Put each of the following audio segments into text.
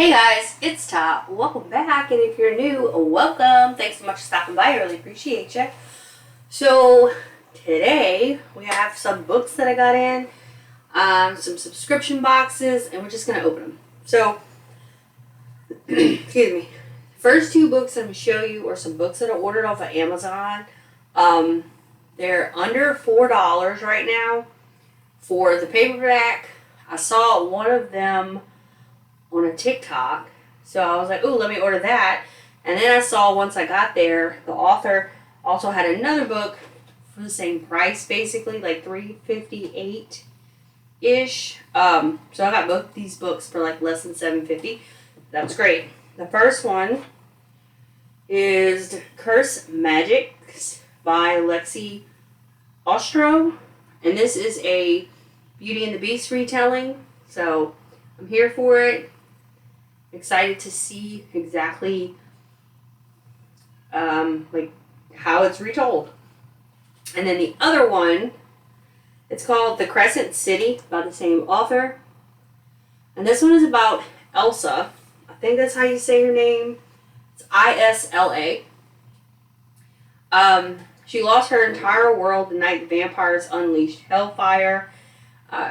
Hey guys, it's Tahs. Welcome back, and if you're new, welcome. Thanks so much for stopping by. I really appreciate you. So today we have some books that I got in, some subscription boxes, and we're just gonna open them. So, excuse me. First two books I'm gonna show you are some books that I ordered off of Amazon. They're under $4 right now for the paperback. I saw one of them on a TikTok, so I was like, "Ooh, let me order that." And then I saw once I got there, the author also had another book for the same price, basically like $3.58 ish. So I got both these books for like less than $7.50. That was great. The first one is Curse Magics by Lexi Ostro, and this is a Beauty and the Beast retelling. So I'm here for it. Excited to see exactly like how it's retold. And then the other one, it's called The Crescent City by the same author. And this one is about Elsa. I think that's how you say her name. It's Isla. She lost her entire world the night the vampires unleashed hellfire.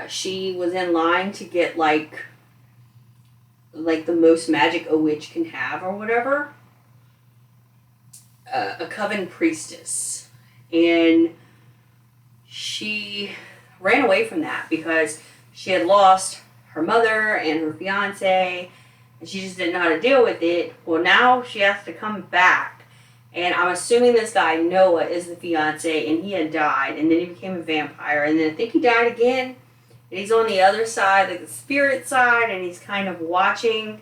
She was in line to get like the most magic a witch can have or whatever. A coven priestess. And she ran away from that because she had lost her mother and her fiance, and she just didn't know how to deal with it. Well, now she has to come back. And I'm assuming this guy, Noah, is the fiance, and he had died, and then he became a vampire, and then I think he died again. And he's on the other side, like the spirit side, and he's kind of watching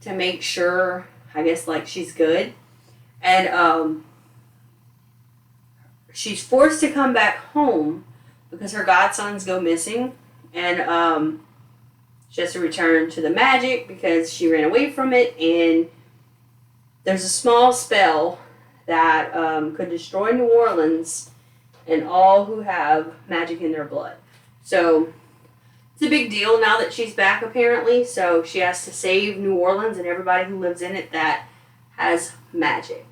to make sure, I guess, like she's good. And she's forced to come back home because her godsons go missing. And she has to return to the magic because she ran away from it. And there's a small spell that could destroy New Orleans and all who have magic in their blood. So it's a big deal now that she's back, apparently. So she has to save New Orleans and everybody who lives in it that has magic.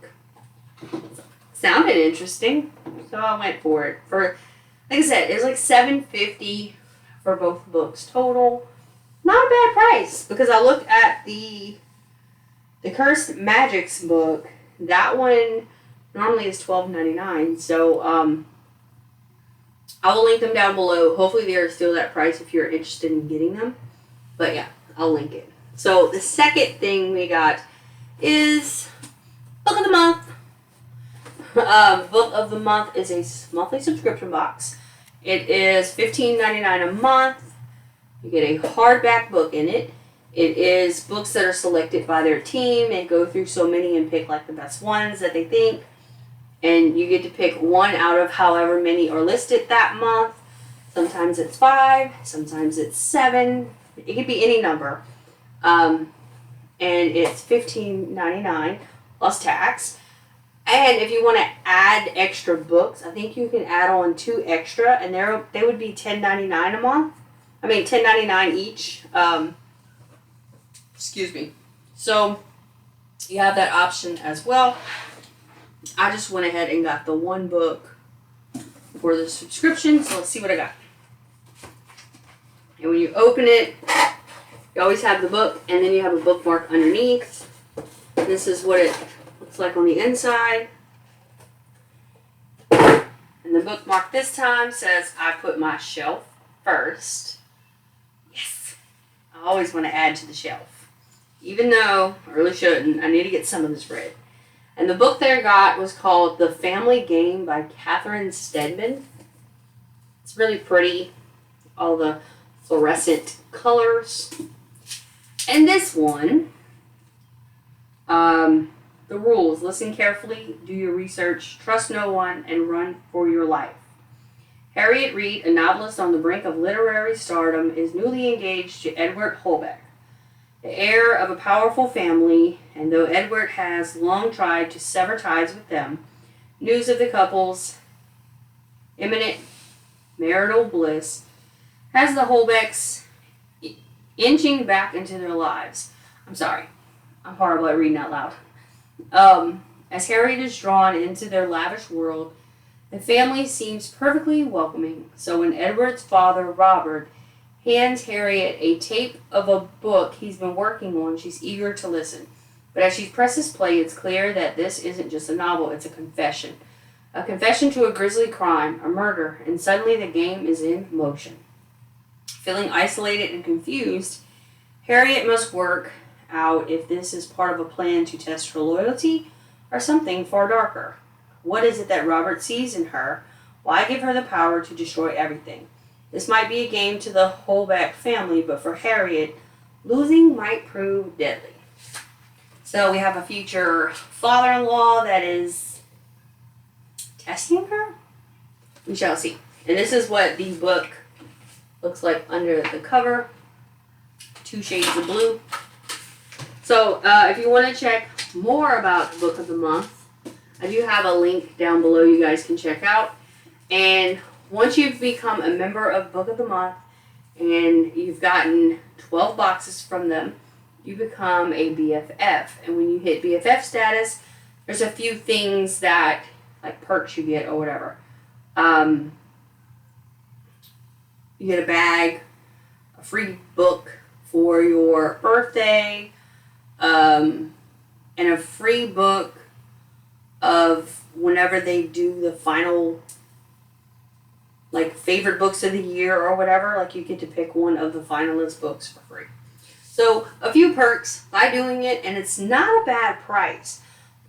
Sounded interesting, so I went for it. For, like I said, it was like $7.50 for both books total. Not a bad price, because I looked at the Cursed Magics book. That one normally is $12.99. So I will link them down below. Hopefully they are still that price if you're interested in getting them. But yeah, I'll link it. So the second thing we got is Book of the Month. Book of the Month is a monthly subscription box. It is $15.99 a month. You get a hardback book in it. It is books that are selected by their team and go through so many and pick like the best ones that they think. And you get to pick one out of however many are listed that month. Sometimes it's 5, sometimes it's 7. It could be any number. And it's $15.99 plus tax. And if you want to add extra books, I think you can add on 2 extra, and they would be $10.99 a month. I mean, $10.99 each. Excuse me. So you have that option as well. I just went ahead and got the one book for the subscription, so let's see what I got. And when you open it, you always have the book, and then you have a bookmark underneath. This is what it looks like on the inside. And the bookmark this time says, "I put my shelf first." Yes. I always want to add to the shelf. Even though I really shouldn't, I need to get some of this read. And the book that I got was called The Family Game by Catherine Steadman. It's really pretty. All the fluorescent colors. And this one, the rules: listen carefully, do your research, trust no one, and run for your life. Harriet Reed, a novelist on the brink of literary stardom, is newly engaged to Edward Holbeck, the heir of a powerful family, and though Edward has long tried to sever ties with them, news of the couple's imminent marital bliss has the Holbecks inching back into their lives. I'm sorry. I'm horrible at reading out loud. As Harriet is drawn into their lavish world, the family seems perfectly welcoming. So when Edward's father, Robert, hands Harriet a tape of a book he's been working on, she's eager to listen. But as she presses play, it's clear that this isn't just a novel, it's a confession. A confession to a grisly crime, a murder, and suddenly the game is in motion. Feeling isolated and confused, Harriet must work out if this is part of a plan to test her loyalty or something far darker. What is it that Robert sees in her? Why give her the power to destroy everything? This might be a game to the Holbeck family, but for Harriet, losing might prove deadly. So we have a future father-in-law that is testing her? We shall see. And this is what the book looks like under the cover. 2 shades of blue. So if you want to check more about the Book of the Month, I do have a link down below you guys can check out. And once you've become a member of Book of the Month and you've gotten 12 boxes from them, you become a BFF. And when you hit BFF status, there's a few things that, like perks you get or whatever. You get a bag, a free book for your birthday, and a free book of whenever they do the final, like, favorite books of the year or whatever. Like, you get to pick one of the finalist books for free. So, a few perks by doing it, and it's not a bad price.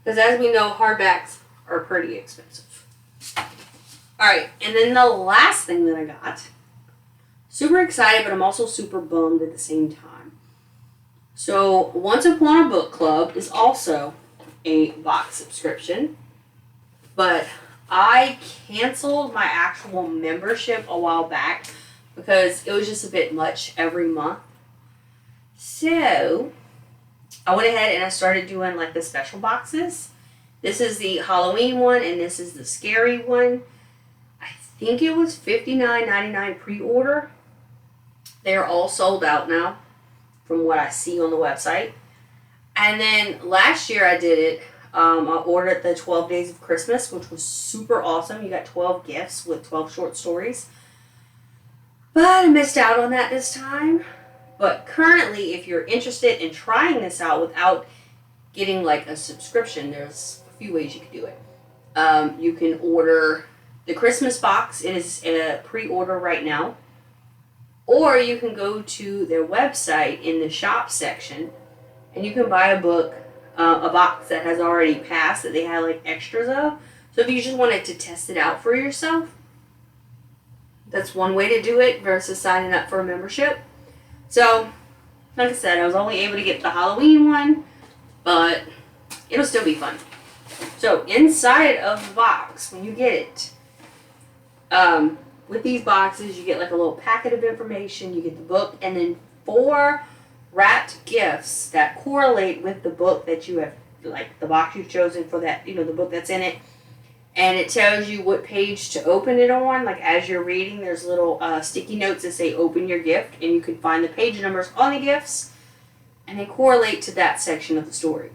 Because as we know, hardbacks are pretty expensive. Alright, and then the last thing that I got, super excited, but I'm also super bummed at the same time. So, Once Upon a Book Club is also a box subscription, but I canceled my actual membership a while back because it was just a bit much every month. So, I went ahead and I started doing like the special boxes. This is the Halloween one and this is the scary one. I think it was $59.99 pre-order. They're all sold out now from what I see on the website. And then last year I did it. I ordered the 12 Days of Christmas, which was super awesome. You got 12 gifts with 12 short stories. But I missed out on that this time. But currently, if you're interested in trying this out without getting like a subscription, there's a few ways you can do it. You can order the Christmas box. It is a pre-order right now. Or you can go to their website in the shop section and you can buy a book, a box that has already passed that they have like extras of. So if you just wanted to test it out for yourself, that's one way to do it versus signing up for a membership. So, like I said, I was only able to get the Halloween one, but it'll still be fun. So, inside of the box, when you get it, with these boxes, you get like a little packet of information, you get the book, and then 4 wrapped gifts that correlate with the book that you have, like the box you've chosen for that, the book that's in it. And it tells you what page to open it on. Like as you're reading, there's little sticky notes that say open your gift, and you can find the page numbers on the gifts, and they correlate to that section of the story.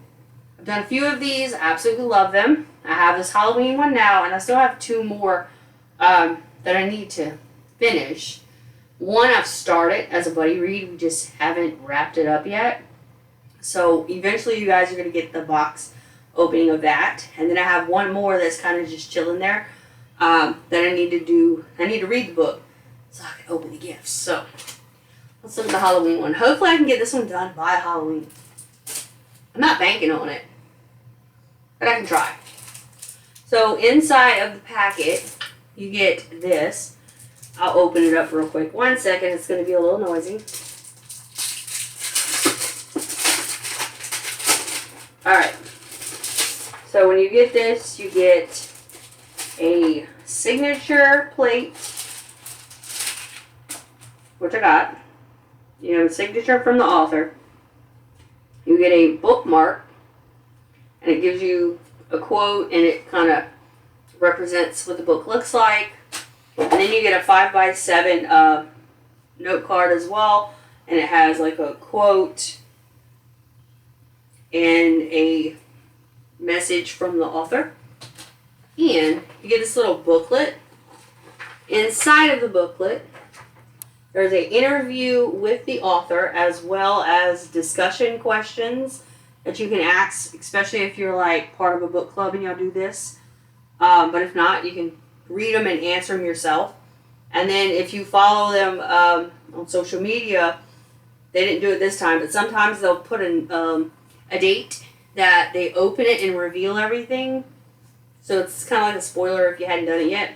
I've done a few of these. I absolutely love them. I have this Halloween one now, and I still have 2 more that I need to finish. One I've started as a buddy read. We just haven't wrapped it up yet. So eventually you guys are going to get the box opening of that. And then I have one more that's kind of just chilling there that I need to do. I need to read the book so I can open the gifts. So let's look at the Halloween one. Hopefully I can get this one done by Halloween. I'm not banking on it, but I can try. So inside of the packet, you get this. I'll open it up real quick. 1 second. It's going to be a little noisy. Alright. So when you get this, you get a signature plate, which I got. A signature from the author. You get a bookmark, and it gives you a quote, and it kind of represents what the book looks like. And then you get a 5x7 note card as well, and it has like a quote, and a message from the author. And you get this little booklet. Inside of the booklet, there's an interview with the author as well as discussion questions that you can ask, especially if you're like part of a book club and y'all do this. But if not, you can read them and answer them yourself. And then if you follow them on social media, they didn't do it this time, but sometimes they'll put a date that they open it and reveal everything. So it's kind of like a spoiler if you hadn't done it yet.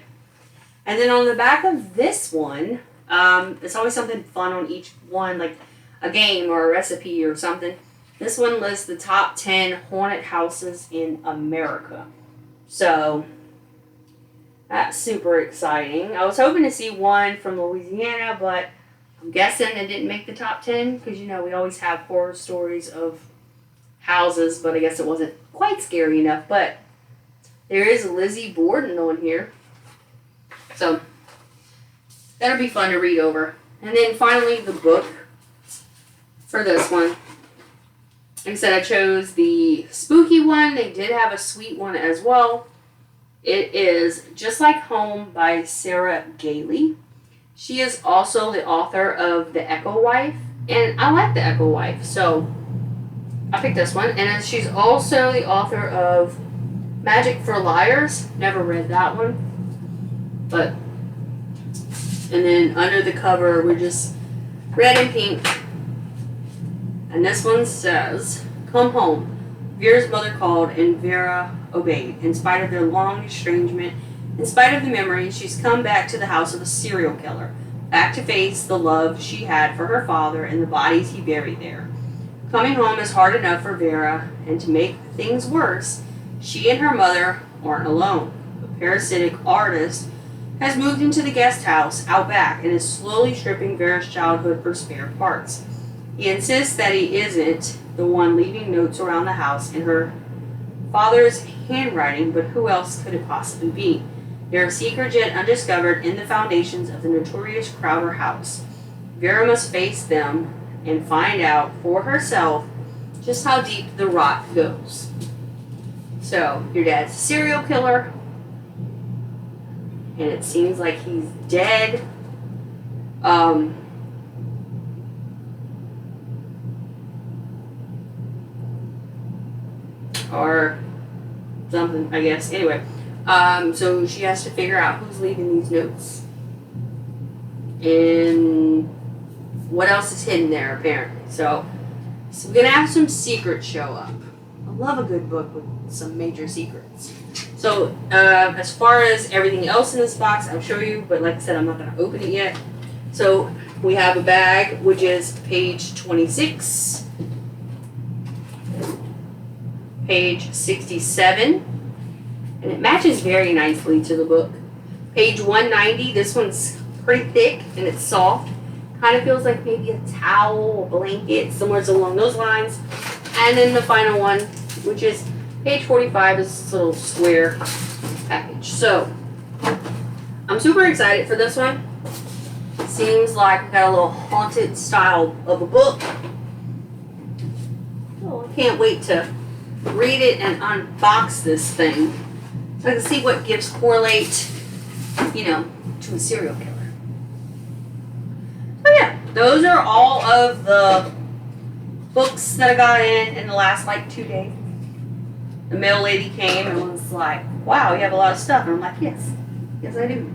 And then on the back of this one, it's always something fun on each one, like a game or a recipe or something. This one lists the top 10 haunted houses in America. So that's super exciting. I was hoping to see one from Louisiana, but I'm guessing it didn't make the top 10 because, you know, we always have horror stories of houses, but I guess it wasn't quite scary enough. But there is Lizzie Borden on here. So that'll be fun to read over. And then finally the book for this one. Like I said, I chose the spooky one. They did have a sweet one as well. It is Just Like Home by Sarah Gale. She is also the author of The Echo Wife. And I like The Echo Wife, so I picked this one. And then she's also the author of Magic for Liars. Never read that one. But, and then under the cover, we're just red and pink. And this one says, "Come home. Vera's mother called and Vera obeyed. In spite of their long estrangement, in spite of the memories, she's come back to the house of a serial killer, back to face the love she had for her father and the bodies he buried there. Coming home is hard enough for Vera, and to make things worse, she and her mother aren't alone. A parasitic artist has moved into the guest house out back and is slowly stripping Vera's childhood for spare parts. He insists that he isn't the one leaving notes around the house in her father's handwriting, but who else could it possibly be? There are secrets yet undiscovered in the foundations of the notorious Crowder house. Vera must face them and find out for herself just how deep the rot goes." So, your dad's a serial killer, and it seems like he's dead. Or something, I guess. Anyway, so she has to figure out who's leaving these notes and what else is hidden there, apparently. So we're gonna have some secrets show up. I love a good book with some major secrets. So as far as everything else in this box, I'll show you, but like I said, I'm not gonna open it yet. So we have a bag, which is page 26. Page 67, and it matches very nicely to the book. Page 190, this one's pretty thick and it's soft. Kind of feels like maybe a towel, a blanket, somewhere along those lines. And then the final one, which is page 45, is this little square package. So, I'm super excited for this one. Seems like we've got a little haunted style of a book. Oh, I can't wait to read it and unbox this thing so I can see what gifts correlate, you know, to a serial killer. So yeah, those are all of the books that I got in the last like 2 days. The mail lady came and was like, "Wow, you have a lot of stuff." And I'm like, yes I do.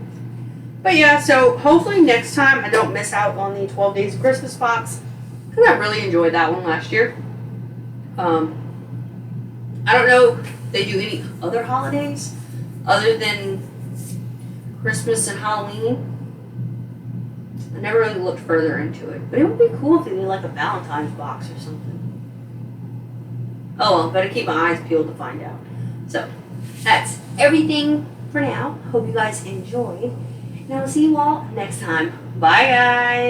But yeah, so hopefully next time I don't miss out on the 12 Days of Christmas box, because I really enjoyed that one last year. I don't know if they do any other holidays other than Christmas and Halloween. I never really looked further into it. But it would be cool if they did like a Valentine's box or something. Oh well, better keep my eyes peeled to find out. So, that's everything for now. Hope you guys enjoyed. And I will see you all next time. Bye guys!